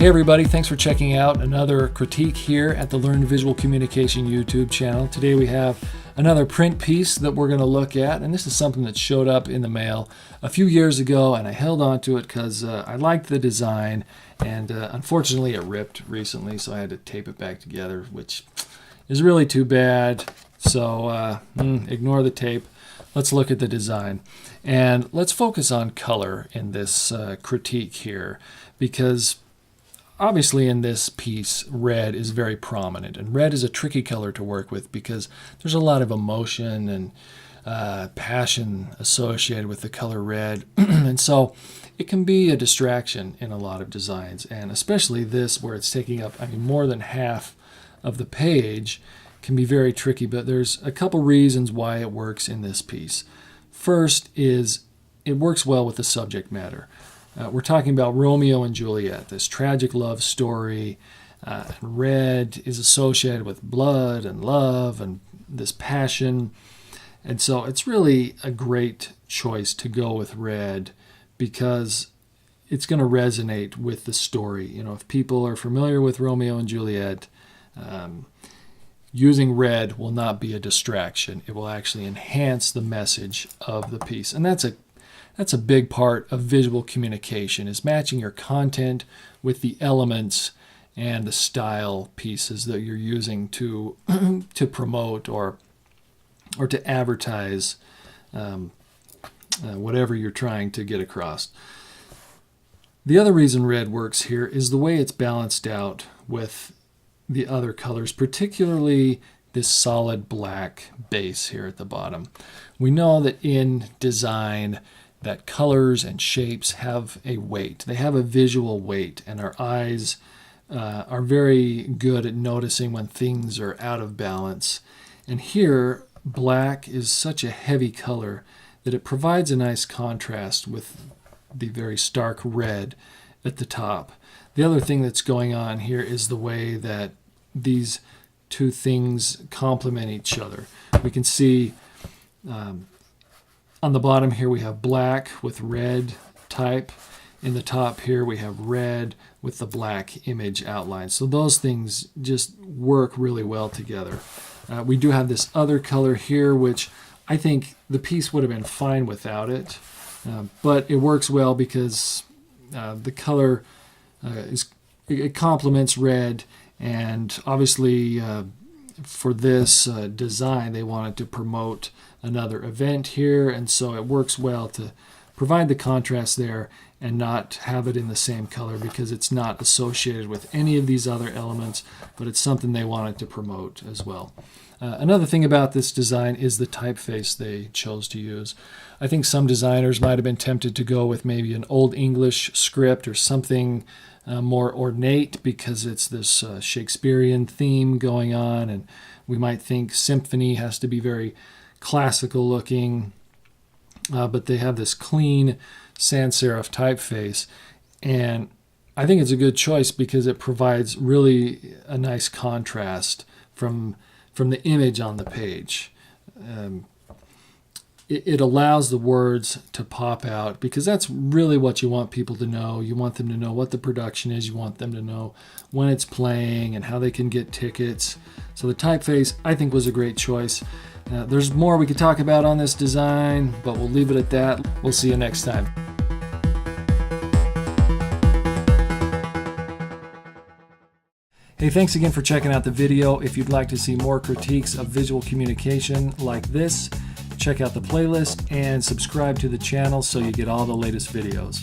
Hey everybody, thanks for checking out another critique here at the Learn Visual Communication YouTube channel. Today we have another print piece that we're going to look at, and this is something that showed up in the mail a few years ago, and I held on to it because I liked the design, and unfortunately it ripped recently, so I had to tape it back together, which is really too bad. So ignore the tape. Let's look at the design, and let's focus on color in this critique here, because obviously in this piece, red is very prominent, and red is a tricky color to work with because there's a lot of emotion and passion associated with the color red, and so it can be a distraction in a lot of designs, and especially this where it's taking up, more than half of the page can be very tricky, but there's a couple reasons why it works in this piece. First is it works well with the subject matter. We're talking about Romeo and Juliet, this tragic love story. Red is associated with blood and love and this passion. And so it's really a great choice to go with red because it's going to resonate with the story. You know, if people are familiar with Romeo and Juliet, using red will not be a distraction. It will actually enhance the message of the piece. And that's a big part of visual communication, is matching your content with the elements and the style pieces that you're using to to promote or to advertise whatever you're trying to get across. The other reason red works here is the way it's balanced out with the other colors, particularly this solid black base here at the bottom. We know that in design that colors and shapes have a weight. They have a visual weight, and our eyes are very good at noticing when things are out of balance. And here, black is such a heavy color that it provides a nice contrast with the very stark red at the top. The other thing that's going on here is the way that these two things complement each other. We can see on the bottom here we have black with red type. In the top here we have red with the black image outline. So those things just work really well together. We do have this other color here, which I think the piece would have been fine without it. But it works well because the color it complements red, and obviously for this design they wanted to promote another event here, and so it works well to provide the contrast there and not have it in the same color because it's not associated with any of these other elements, but it's something they wanted to promote as well. Another thing about this design is the typeface they chose to use. I think some designers might have been tempted to go with maybe an Old English script or something more ornate because it's this Shakespearean theme going on, and we might think symphony has to be very classical looking, but they have this clean sans serif typeface, and I think it's a good choice because it provides really a nice contrast from the image on the page. It allows the words to pop out because that's really what you want people to know. You want them to know what the production is. You want them to know when it's playing and how they can get tickets. So the typeface, I think, was a great choice. There's more we could talk about on this design, but we'll leave it at that. We'll see you next time. Hey, thanks again for checking out the video. If you'd like to see more critiques of visual communication like this, check out the playlist and subscribe to the channel so you get all the latest videos.